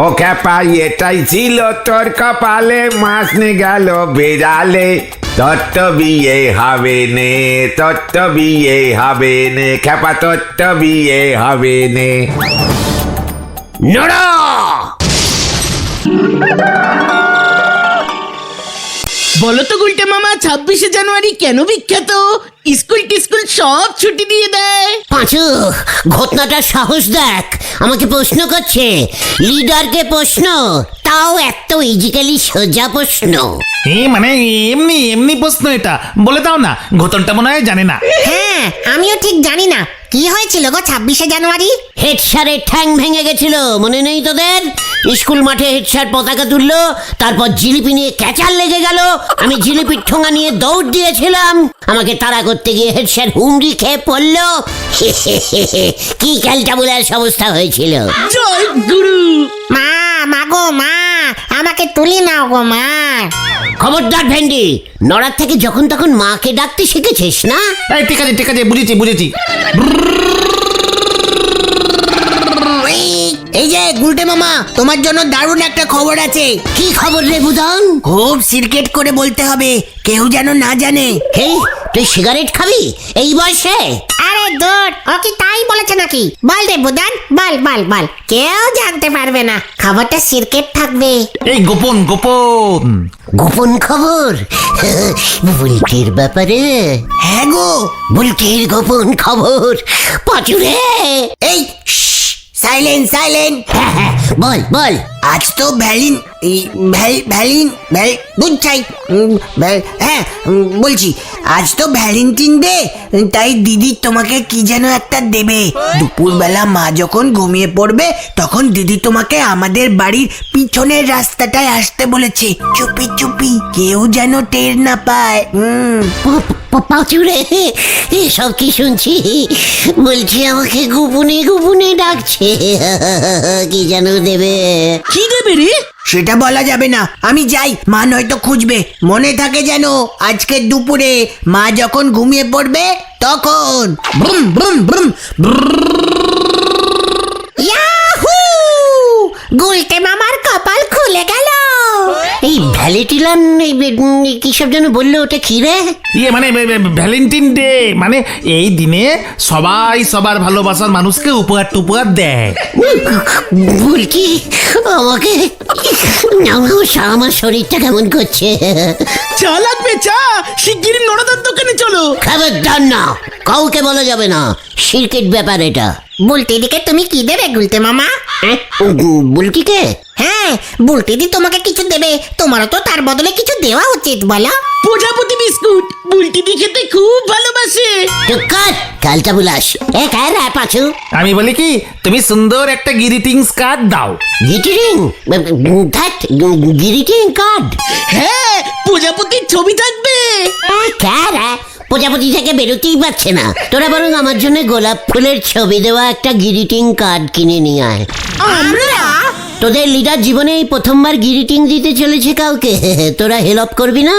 ও খ্যাপা এটাই ছিল তোর কপালে, মাস নে গেল বেড়ালে, তোর তো বিয়ে হবে নে, তোর তো বিয়ে হবে নে, খ্যাপা তোর তো বিয়ে হবে নে। নড়া! বলো তো গুলটে মামা, 26শে জানুয়ারি কেন বিখ্যাত? স্কুল টিস্কুল সব ছুটি দিয়ে দেয়। পাঁচু, ঘটনাটার সাহস দেখ, আমাকে প্রশ্ন করছে। লিডারকে প্রশ্ন, তাও এত ইজিক্যালি সোজা প্রশ্ন। মানে এমনি এমনি প্রশ্ন, এটা বলে দাও না, ঘটনটা মনে হয় জানে না। হ্যাঁ, আমিও ঠিক জানি না কি হয়েছিল গো 26শে জানুয়ারি। হেড স্যারের ঠ্যাং ভেঙে গেছিল, মনে নেই তোদের? স্কুল মাঠে হেড স্যার পতাকা তুললো, তারপর জিলিপি নিয়ে ক্যাচার লেগে গেল। আমি জিলিপির ঠোঙা নিয়ে দৌড় দিয়েছিলাম, আমাকে তাড়া করতে গিয়ে হেড স্যার হুমড়ি খেয়ে পড়লো। কি ক্যালটাবুলার অবস্থা হয়েছিল। জয় গুরু। মা, মাগো মা, আমাকে তুলি নাও গো মা। খবরদার ভেন্ডি, নড়ার থেকে যখন তখন মাকে ডাকতে শিখেছিস না? এই ঠিক আছে ঠিক আছে, বুঝেছি বুঝেছি। এই যে গুলটে মামা, তোমার জন্য দারুণ একটা খবর আছে। কি খবর রে বুদন? খুব সিক্রেট করে বলতে হবে, কেউ যেন না জানে। হেই, তুই সিগারেট খাবি এই বয়সে? আরে দূর, ও কি তাই বলেছে নাকি? বল রে বুদান, বল বল বল, কেউ জানতে পারবে না, খবরটা সিক্রেট থাকবে। এই গোপন গোপন গোপন খবর? বুলটির ব্যাপারে? হ্যাঁ গো, বুলটির গোপন খবর পাচুরে। এই সাইলেন্ট সাইলেন্ট। বল বল। আজ তো বুঝছাই। হ্যাঁ বলছি, আজ তো ভ্যালেন্টিন ডে, তাই দিদি তোমাকে কি যেন একটা দেবে। দুপুরবেলা মা যখন ঘুমিয়ে পড়বে, তখন দিদি তোমাকে আমাদের বাড়ির পিছনের রাস্তাটায় আসতে বলেছে, চুপি চুপি, কেউ যেন টের না পায়। পাচুরে, এসব কি শুনছি? বলছি আমাকে গোপনে গোপনে ডাকছে, কি যেন দেবে। কি দেবে রে? সেটা বলা যাবে না, আমি যাই, মা নয়তো খুঁজবে। মনে থাকে যেন, আজকে দুপুরে মা যখন ঘুমিয়ে পড়বে তখন। ব্রুম ব্রুম ব্রুম। ইয়াহু! গুলটে মামার কপাল খুলে গেল। এই ভ্যালেটিলান কিসব যেন বললো, ওটা কি রে? ইয়ে মানে ভ্যালেন্টিন ডে, মানে এই দিনে সবাই সবার ভালোবাসার মানুষকে উপহার টুপহার দেয়। বলছি আমাকে, আমার শরীরটা কেমন করছে। চা লাগবে, চা শিগগিরই নড়াদার দোকানে চলো। খবরদার না, কাউকে বলা যাবে না, সিক্রেট ব্যাপার এটা। বুলটি দিকে তুমি কি দেবে গুলটে মামা? বুলটিকে? হ্যাঁ, বুলটি দি তোমাকে কিছু দেবে, তোমারও তো তার বদলে কিছু দেওয়া উচিত, বলো। প্রজাপতি বিস্কুট, বুলটিদি খেতে খুব ভালোবাসে। কালটা বুলাস এ কারা পাছু? আমি বলি কি, তুমি সুন্দর একটা গ্রিটিংস কার্ড দাও। গ্রিটিং? Greeting card? হ্যাঁ, প্রজাপতির ছবি থাকবে। কারা? প্রজাপতি থেকে বেরোতেই পারছে না। তোরা বরং আমার জন্য গোলাপ ফুলের ছবি দেওয়া একটা গ্রিটিং কার্ড কিনে নিয়ে আয়। আমরা? তোদের লিডার জীবনে এই প্রথমবার গ্রিটিং দিতে চলেছে কাউকে, তোরা হেল্প করবি না?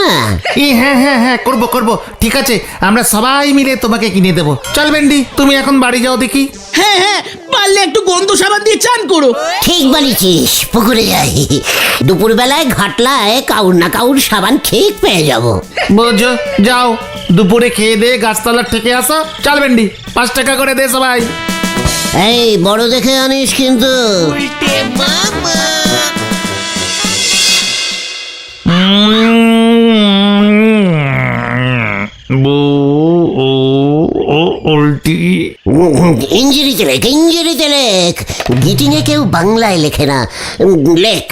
হ্যাঁ হ্যাঁ হ্যাঁ, করবো করবো, ঠিক আছে, আমরা সবাই মিলে তোমাকে কিনে দেবো। চল ভেন্ডি, তুমি এখন বাড়ি যাও দেখি। হ্যাঁ হ্যাঁ, পারলে একটু গন্ধ সাবান দিয়ে চান করো। ঠিক বলেছিস, পুকুরে যাই। দুপুরবেলায় ঘাটলায় কাউর না কাউর সাবান ঠিক পেয়ে যাব। বোঝো, যাও, দুপুরে খেয়ে দে গাছতলার থেকে আসো। চল ভেন্ডি, 5 টাকা করে দে সবাই। এই বড় দেখে আনিস কিন্তু। ইঞ্জিরিতে লেখ। গিটিং এ কেউ বাংলায় লেখে না, লেখ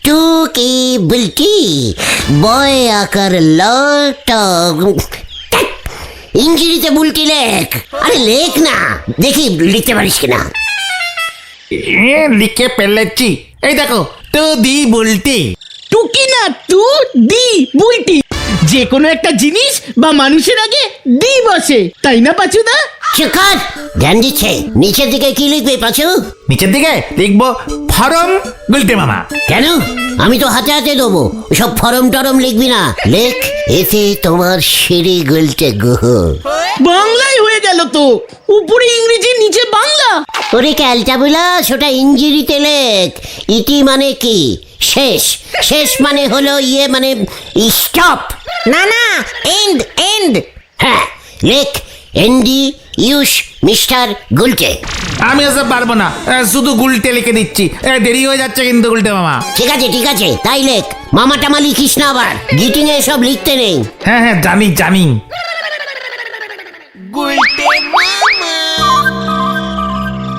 টু কি বুলটি বয় আকার লট। ইঞ্জিরিতে বুলটি লেখ। আরে লেখ না, দেখি লিখতে পারিস কিনা। লিখে ফেলেছি, এই দেখো, তো দি বলতে। টুকি না, টু দি বুলটি। যে কোনো একটা জিনিস বা মানুষের আগে দি বসে, তাই না পাচুদা? চুকার, ধ্যান দিচ্ছে। নিচের দিকে কি লিখবে পাচু? নিচের দিকে লিখবো ফরম গুলটে মামা। কেন? আমি তো হাতে হাতে দেবো, সব ফরম টরম লিখবি না। লেখ, এতে তোমার সিঁড়ি গুলটে গুহ। বাংলায় হয়ে গেল তো। উপরে ইংরেজি নিচে বাংলা। ওরে ক্যালটা বুলাস, ওটা ইঞ্জিরিতে লেখ। ইটি মানে কি? শেষ। শেষ মানে হলো মানে স্টপ। না না, এন্ড এন্ড। হ্যাঁ, লেখ এনডি ইউস মিস্টার গুলটে। আমি ওসব পারবো না, শুধু গুলটে লিখে দিচ্ছি। দেরি হয়ে যাচ্ছে কিন্তু গুলটে মামা। ঠিক আছে ঠিক আছে, তাই লেখ। মামা টামা লিখিস না আবার, গিটিং এ সব লিখতে নেই। হ্যাঁ হ্যাঁ, জানি জানি।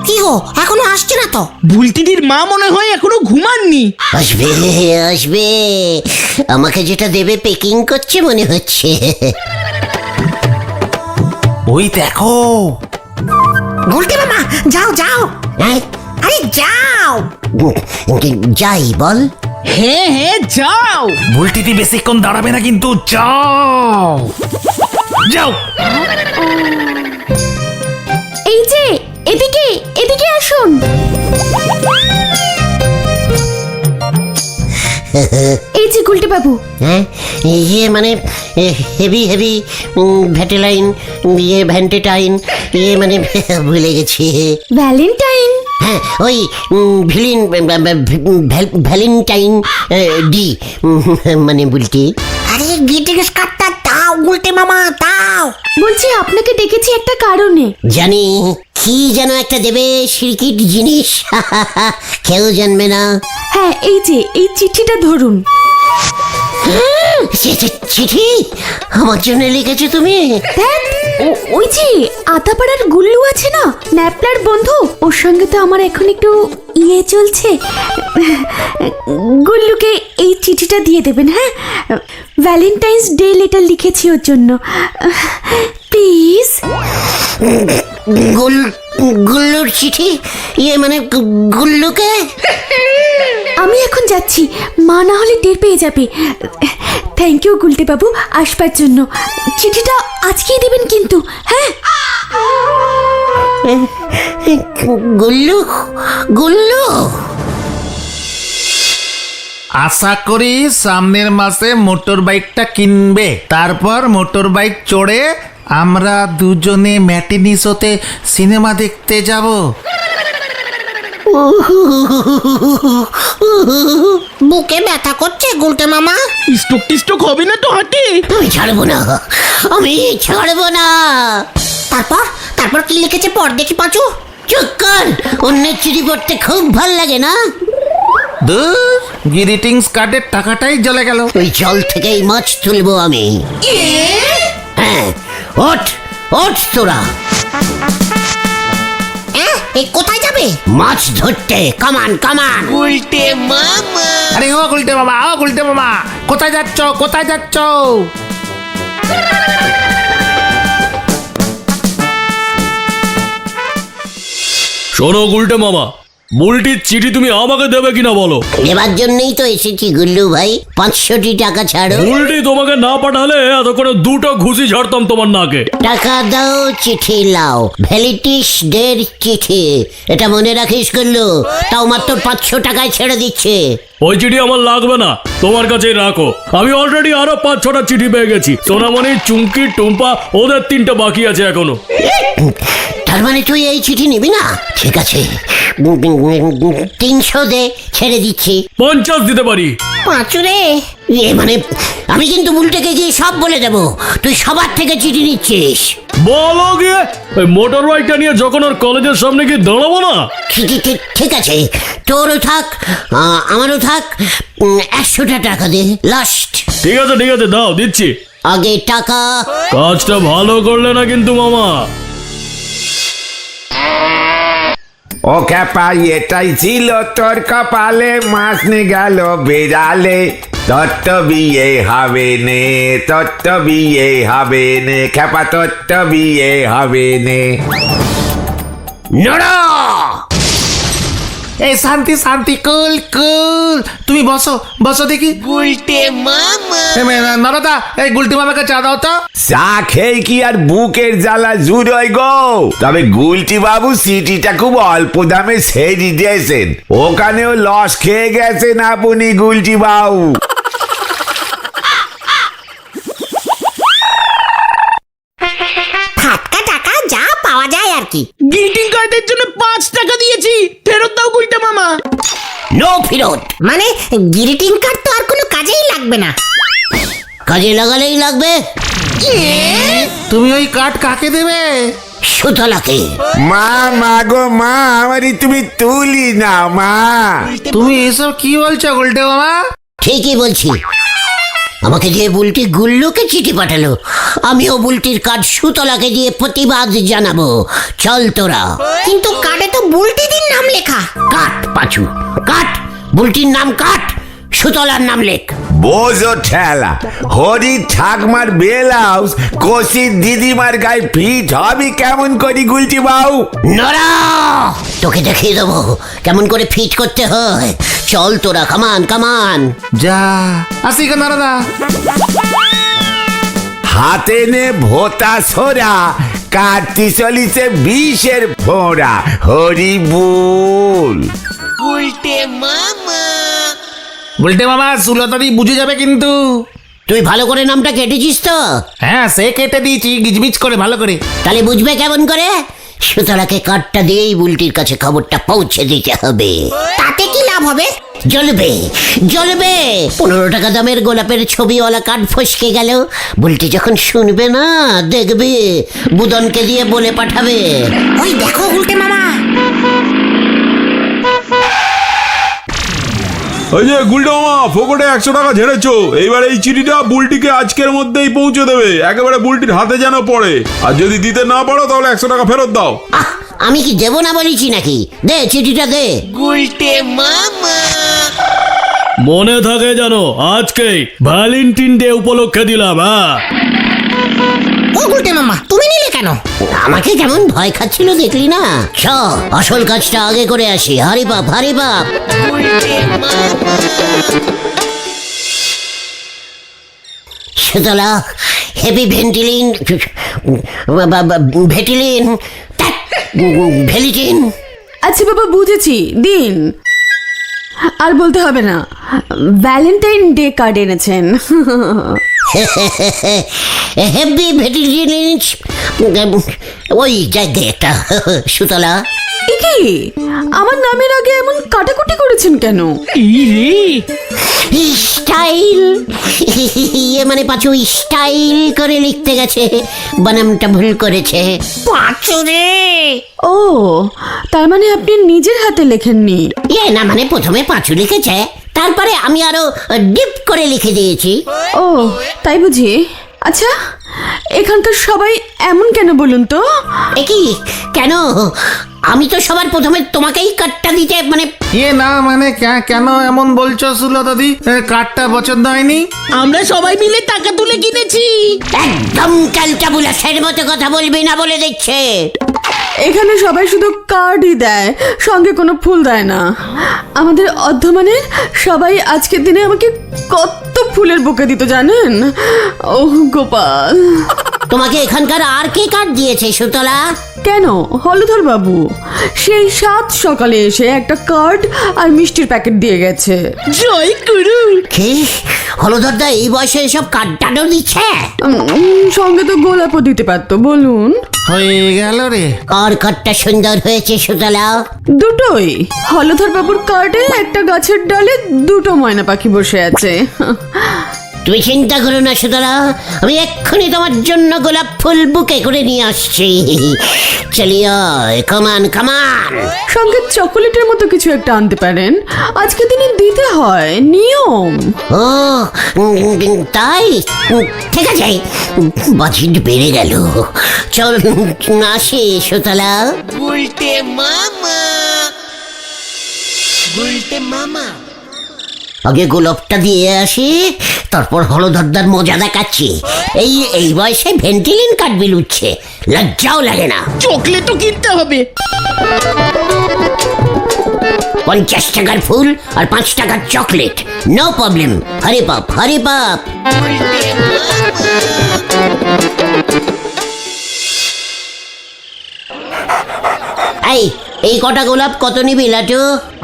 কি গো, এখনো আসছে না তো? বুলটিদির মা মনে হয় এখনো ঘুমাননি। আসবে আসবে, আমাকে যেটা দেবে পেকিং করছে মনে হচ্ছে। ওই দেখো। গুলটে মামা, যাও যাও। হ্যাঁ, আরে যাও। যাই বল। হ্যাঁ হ্যাঁ যাও। বুলটিটি বেশিক্ষণ দাঁড়াবে না কিন্তু, যাও যাও। এই যে এদিকে এদিকে আসুন। এই যে গুলটে বাবু। হ্যাঁ, মানে হেভি হেভি ভ্যাটেলাইন, ভ্যান্টেটাইন, মানে ভুলে গেছি। ভ্যালেন্টাইন। হ্যাঁ, ওই ভ্যালেন্টাইন ডি, মানে বুলটি। আরে গ্রিটিংস কার্ডটা দাও গুলটে মামা, দাও। বলছি আপনাকে ডেকেছি একটা কারণে। জানি, কি যেন একটা দেবে সিরকিট জিনিস। কেউ জানবে না। হ্যাঁ, এই যে এই চিঠিটা ধরুন। চিঠি আমার জন্য লিখেছো তুমি? ধ্যাৎ, ওই যে আতাপাড়ার গুল্লু আছে না, ন্যাপলার বন্ধু, ওর সঙ্গে তো আমার এখন একটু চলছে। গুল্লুকে এই চিঠিটা দিয়ে দেবেন। হ্যাঁ, ভ্যালেন্টাইন্স ডে লেটার লিখেছি ওর জন্য, প্লিজ। গুল্লুর চিঠি? মানে গুল্লুকে? আমি এখন যাচ্ছি, মা না হলে টের পেয়ে যাবে। থ্যাংক ইউ গুলটে বাবু আসবার জন্য। চিঠিটা আজকেই দেবেন কিন্তু। হ্যাঁ, গুল্লু গুল্লু। আশা করি সামনের মাসে মোটর বাইকটা কিনবে, তারপর মোটর বাইক চড়ে আমরা দুজনে ম্যাটিনি শোতে সিনেমা দেখতে যাব। বুকে ব্যথা করছে গুলটে মামা? স্টোক টিস্টোক হবে না তো হাতে? আমি ছাড়বো না, আমি ছাড়বো না। তারপর তারপর কি লিখেছে পড় দেখি পাঁচু। চুপ কর, অন্যের চিঠি পড়তে খুব ভাল লাগে না? দূর, গ্রিটিংস কার্ডের টাকাটাই জ্বলে গেল। ওই জল থেকেই মাছ তুলবো আমি। হ্যাঁ, ওঠ ওঠ তোরা। এই কোথায় যাবে? মাছ ধরতে, কামান কামান। আরে ও গুলটে মামা, ও গুলটে মামা, কোথায় যাচ্ছ কোথায় যাচ্ছ? শোনো গুলটে মামা, বুলটির চিঠি তুমি আমাকে দেবে কিনা বলো। নেবার জন্যই তো এসেছি গুল্লু ভাই, 500টি টাকা ছাড়ো। বুলটি তোমাকে না পাঠালে এতক্ষণে 2টা ঘুষি ঝাড়তাম তোমার নাকে। টাকা দাও, চিঠি লাও। ভ্যালিটিস ডের চিঠি, এটা মনে রাখিস গুল্লু। তাও মাত্র 500 টাকায় ছেড়ে দিচ্ছে। ওই চিঠি আমার লাগবে না, তোমার কাছেই রাখো। আমি অলরেডি আরো 5-6টা চিঠি পেয়ে গেছি। সোনামণি, চুমকি, টুম্পা, ওদের 3টে বাকি আছে এখনো। তার মানে তুই এই চিঠি নিবি না? ঠিক আছে, 300 দে, ছেড়ে দিচ্ছি। 50 দিতে পারি। পাঁচুরে, মানে আমি কিন্তু বুলটেকে গিয়ে সব বলে দেবো তুই সবার থেকে চিঠি নিচ্ছিস। বলো গিয়ে, ওই মোটর বাইকটা নিয়ে যখন ওর কলেজের সামনে গিয়ে দাঁড়াবো না। ঠিক আছে, তোরও থাক আমারও থাক, 100টা টাকা দে লাস্ট। ঠিক আছে দাও, দিচ্ছি। আগে টাকা। কাজটা ভালো করলে না কিন্তু মামা। ও খ্যাপা, এটাই ছিল তোর কপালে, মাস নে গেল বেড়ালে, তোর তো বিয়ে হবে নে, তোর তো বিয়ে হবে নে, খ্যাপা তোর তো বিয়ে হবে নে। নড়ো! এই শান্তি শান্তি, কুল কুল, তুমি বসো বসো দেখি। নরদা, এই গুলটি মামাকে চা দাও তো। চা খেয়ে কি আর বুকের জ্বালা জুড়োয় গো? তবে গুলটি বাবু সিটিটা খুব অল্প দামে সেরি দিয়েছেন, ওখানেও লস খেয়ে গেছেন আপনি গুলটি বাবু। ফাটকা টাকা যা পাওয়া যায় আর কি। চারটের জন্য 5 টাকা দিয়েছি, ফেরত দাও গুলটে মামা। নো ফেরত। মানে গ্রিটিং কার্ড তো আর কোনো কাজেই লাগবে না। কাজে লাগালেই লাগবে। তুমি ওই কাঠ কাকে দেবে? সুতলাকে। মা মা গো মা, আমারই তুমি তুলি না মা। তুমি এসব কি বলছো গুলটে মামা? ঠিকই বলছি। আমাকে দিয়ে বুলটি গুল্লুকে চিঠি পাঠালো, আমিও বুলটির কার্ড সুতলাকে দিয়ে প্রতিবাদ জানাবো। চল তোরা। কিন্তু কার্ডে তো বুলটিদির নাম লেখা। কাট পাচু, কাট। বুলটির নাম কাট, সুতলার নাম লেখ। বোঝো ঠেলা, হরি ঠাকমার বেলাউস কষির দিদিমার গায়ে ফিট হবে কেমন করি গুলটি বাউ? নরা, তোকে দেখিয়ে দেবো কেমন করে ফিট করতে হয়। চল তোরা, কামান কামান। যা আসি কেন দাদা? হাতে নে ভোতা সোরা, কাটতি চলিছে 20-এর ফোঁড়া। হরি বল। গুলটে মামা সুলতাদি বুঝে যাবে কিন্তু। তুই ভালো করে নামটা কেটেছিস তো? হ্যাঁ, সে কেটে দিয়েছি গিজমিজ করে ভালো করে। তাহলে বুঝবে কেমন করে? সুতলাকে কার্ডটা দিয়েই বুলটির কাছে খবরটা পৌঁছে দিতে হবে। তাতে কি লাভ হবে? জ্বলবে জ্বলবে। 15 টাকা দামের গোলাপের ছবিওয়ালা কার্ড ফসকে গেল। বুলটি যখন শুনবে না, দেখবে বুদনকে দিয়ে বলে পাঠাবে, ওই দেখো উল্টে মামা। ওই যে গুলটে মামা, ফোকটে 100 টাকা ঝেড়েছো। এইবার এই চিঠিটা বুলটিকে আজকের মধ্যেই পৌঁছে দেবে, একেবারে বুলটির হাতে যেন পড়ে। আর যদি দিতে না পারো তাহলে 100 টাকা ফেরত দাও। আহ, আমি কি দেবো না বলেছি নাকি? দে চিঠিটা দে। মনে থাকে জানো, আজকেই ভ্যালেন্টাইন ডে উপলক্ষে দিলাম। হ্যাঁ, ও গুলটে মামা, তুমি নিলে কেন? আমাকে কেমন ভয় খাচ্ছিল দেখলি না? চ, আসল কাজটা আগে করে আসি। হারি বাপ, হারি বাপ। সুতলা, হেভি ভেন্টিলিন, ভেটিলিন, ভেলিটিন। আচ্ছা বাবা, বুঝেছি, দিন। আর বলতে হবে না, ভ্যালেন্টাইন ডে কার্ড এনেছেন। হেভি ভেটিলিন, ওই জায়গায় একটা। সুতলা, এ কি, আমার নামের আগে এমন কাটাকুটি করেছেন কেন? স্টাইল, ইয়ে মানে পাঁচু স্টাইল করে লিখতে গেছে, বানামটা ভুল করেছে। পাঁচুরে। ও, তার মানে আপনি নিজের হাতে লেখেননি? ইয়ে না, মানে প্রথমে পাঁচু লিখেছে, তারপরে আমি আরো ডিপ করে লিখে দিয়েছি। ও, তাই বুঝি। আচ্ছা, এখানকার সবাই এমন কেন বলুন তো? এ কি, কেন? আমি তো সবার প্রথমে তোমাকেই কাটটা দিতে মানে। ইয়ে না মানে কেন এমন বলছো সুলতাদি? কাঠটা পছন্দ হয়নি? আমরা সবাই মিলে টাকা তুলে কিনেছি। একদম ক্যালটাবুলাসের মতো কথা বলবি না বলে দিচ্ছে। এখানে সবাই শুধু কার্ডই দেয়, সঙ্গে কোনো ফুল দেয় না। আমাদের অর্ধমানের সবাই আজকের দিনে আমাকে কত ফুলের বুকে দিত জানেন? ও গোপাল। তোমাকে এখানকার আর কে কার্ড দিয়েছে সুতলা? কেন, হলধর বাবু সেই 7 সকালে এসে একটা কার্ড আর মিষ্টির প্যাকেট দিয়ে গেছে। জয় গুরু। কি, হলধরদা এই বয়সে এসব কার্ড টাডও দিচ্ছে? সঙ্গে তো গোলাপও দিতে পারতো, বলুন। হয়ে গেল রে। আর কার্ডটা সুন্দর হয়েছে সুতলা। দুটোই। হলধর বাবুর কার্ডে একটা গাছের ডালে 2টো ময়না পাখি বসে আছে। তুমি চিন্তা করো না সুতলা, আমি এক্ষুনি তোমার জন্য গোলাপ ফুল বুকে করে নিয়ে আসছি। চলিও, কামান কামান। সঙ্গে চকোলেটের মতো কিছু একটা আনতে পারেন, আজকে দিনে দিতে হয়, নিয়ম। ও তাই, ঠিক আছে, বাজেট বেড়ে গেল। চল আসি সুতলা। আগে গোলাপটা দিয়ে আসি, তারপর হলধরদার মজা দেখাচ্ছি। এই বয়সে ভেন্টিলিন কাঠ বিল উঠছে, লজ্জাও লাগে না। চকলেটও কিনতে হবে। 50 টাকার ফুল আর 5 টাকার চকলেট, নো প্রবলেম। হরি বাপ, হরি বাপ। এই কটা গোলাপ কত নিবি লাটু?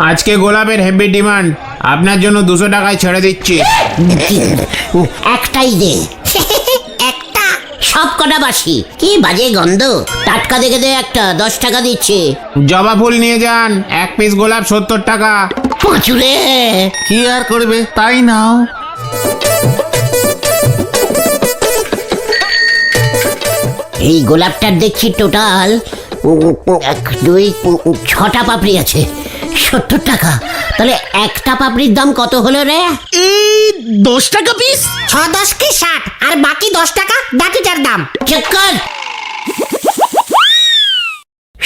আজকে গোলাপের হেভি ডিমান্ড, আপনার জন্য 200 টাকায় ছেড়ে দিচ্ছি। একটাই দে। একটা। সব কটা বাসি। কি বাজে গন্ধ। টাটকা দেখে দে একটা, 10 টাকা দিচ্ছে। জবা ফুল নিয়ে যান, 1 পিস গোলাপ 70 টাকা। পাঁচুরে, কি আর করবে, তাই নাও। এই গোলাপটার দেখছি টোটাল 1, 2, 6টা পাপড়ি আছে, 70 টাকা। তাহলে একটা পাপড়ির দাম কত হলো রে? এই 10 টাকা পিস। 6 10 কি 60, আর বাকি 10 টাকা বাকিটার দাম। চেক কর।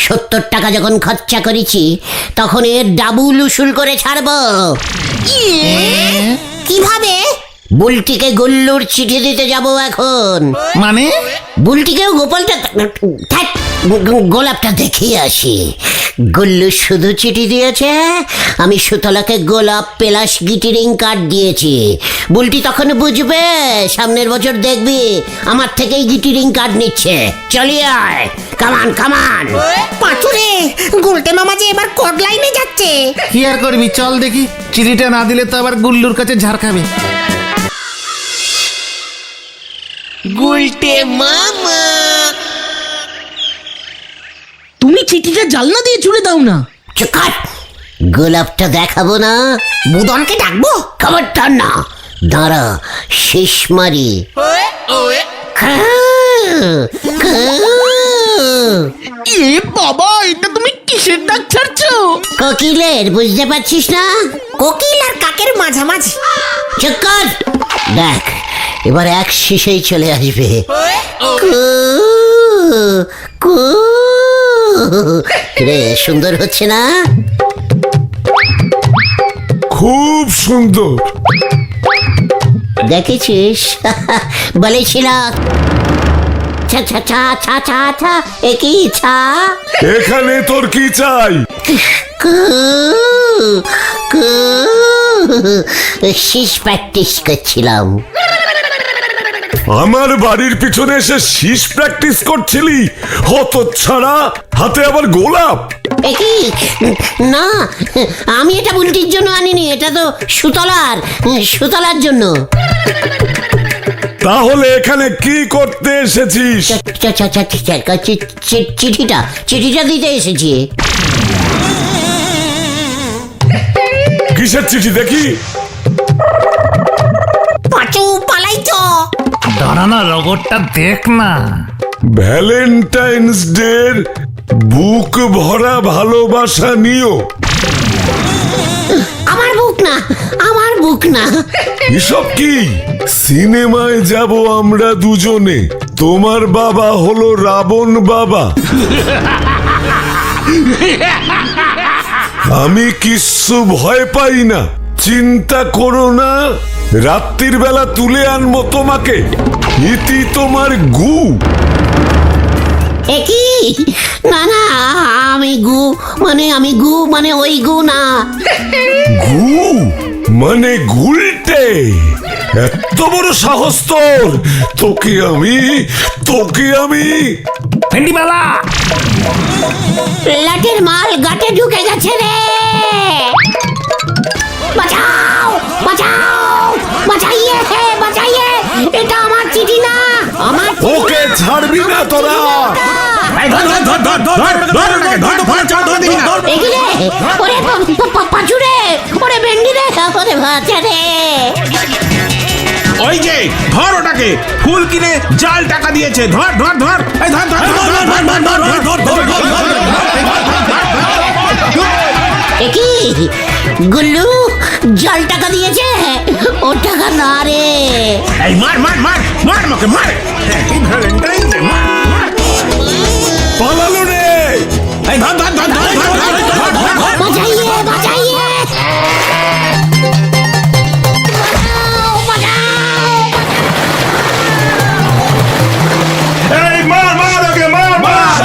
70 টাকা যখন খরচা করেছি তখন এর ডাবল উসুল করে ছাড়বো। কিভাবে? বুলটিকে গুল্লুর চিঠি দিতে যাব এখন। মানে বুলটিকেও গোপালটা ধ্যাৎ, গোলাপটা দেখিয়ে আসি। গুল্লু শুধু চিঠি দিয়েছে, আমি সুতলাকে গোলাপ পেলাস গিটিরিং কার্ড দিয়েছি। বুলটি তখন বুঝবে, সামনের বছর দেখবি আমার থেকেই গিটিরিং কার্ড নিচ্ছে। চলিয়ে আয়, কামান কামান। পাঁচুরে, গুলটে মামা যে এবার কোড লাইনে যাচ্ছে। কি আর করবি, চল দেখি। চিঠিটা না দিলে তো আবার গুল্লুর কাছে ঝাড় খাবে। তুমি চিঠিটা জানলা দিয়ে ছুড়ে দাও না। চুকাট, গোলাপটা দেখাবো না? বুদনকে ডাকবো? খবরদার না, দাঁড়া, শেষ মারি। এ বাবা, এটা তুমি কিসের ডাক ছাড়ছো? কোকিলের, বুঝতে পারছিস না? কোকিল আর কাকের মাঝামাঝি। চুপ কর। দেখ, এবার এক শিশেই চলে আসবে। কু, কু। রে, সুন্দর হচ্ছে না? খুব সুন্দর। দেখেছিস, বলেছিলাম। ছা ছা ছা ছা ছা ছা, একই ছা। এখানে তোর কি চাই? কু, কু। শীষ প্র্যাকটিস করছিলাম। আমার বাড়ির পিছনে এসে শীষ প্র্যাকটিস করছিলি? হতচ্ছাড়া, হাতে আবার গোলাপ। একই না, আমি এটা বুলটির জন্য আনিনি, এটা তো সুতলার জন্য। তাহলে এখানে কি করতে এসেছিস? চিঠিটা দিতে এসেছি। কিসের চিঠি দেখি? পাঁচু পালাই তো। দাঁড়া না, রগরটা দেখ না। ভ্যালেন্টাইন্স ডের বুক ভরা ভালোবাসা নিও। আমার বুক না। এসব কি? সিনেমায় যাব আমরা দুজনে, তোমার বাবা হলো রাবণ বাবা। আমি কিচ্ছু ভয় পাই না, চিন্তা করো না। রাত্রির বেলা তুলে আনবো তোমাকে। ইতি তোমার গু। একই না, আমি গু মানে ওই গু না। গু মানে গুলটে? এত বড় সাহস তোর! তোকে আমি ভেন্ডিমালা, লাটের মাল গাটে ঢুকে গেছে রে। বাঁচাও বাঁচাও, বাঁচাইয়ে, এটা আমার চিঠি না, আমার চিঠি ওকে না। ছাড়বি না তোরা। এগিলে, ওরে পাঁচুরে, ওরে ভেন্ডি রে, ওরে ভাজা রে। ওই যে ধর ওটাকে, ফুল কিনে জাল টাকা দিয়েছে। ধর ধর ধর, এই ধর ধর একই গুল্লু জল টাকা দিয়েছে, ও টাকা না রে। এই মার মার মার মার, আমাকে মার। পালালো রে। এই ধর ধর ধর ধর ধর ধর। বাঁচাইয়ে। এই মার মার ওকে, মার মার।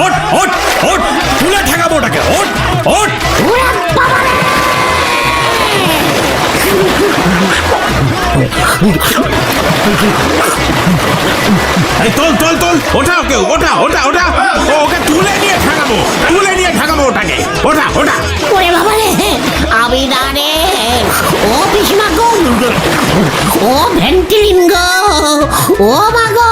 ওঠ ওঠ ওঠ, তুলে ঠেকাবো ওটাকে। ওঠ ওঠ। এই তোল তোল তোল, ওঠা ওকে, ওঠা ওঠা ওঠা। ওকে তুলে নিয়ে ঠেকাবো ওটাকে। ওঠা ওঠা। ওরে বাবা রে, আমি না রে। ও পিসমা গো, ও ভেন্টিলিন গো, ও মা গো।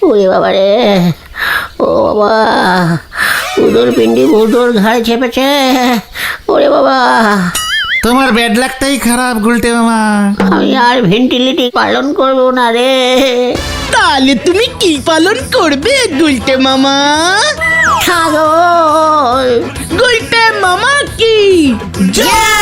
ওরে বাবা রে, ও বাবা, উদর পিন্ডি উদর ঘাড়ে চেপেছে। ওরে বাবা, তোমার ব্যাড লাকটাই খারাপ গুলটে মামা। আমি আর ভেন্টিলিটি পালন করবো না রে। তাহলে তুমি কি পালন করবে গুলটে মামা? ছাগল। গুলটে মামা কি জয়!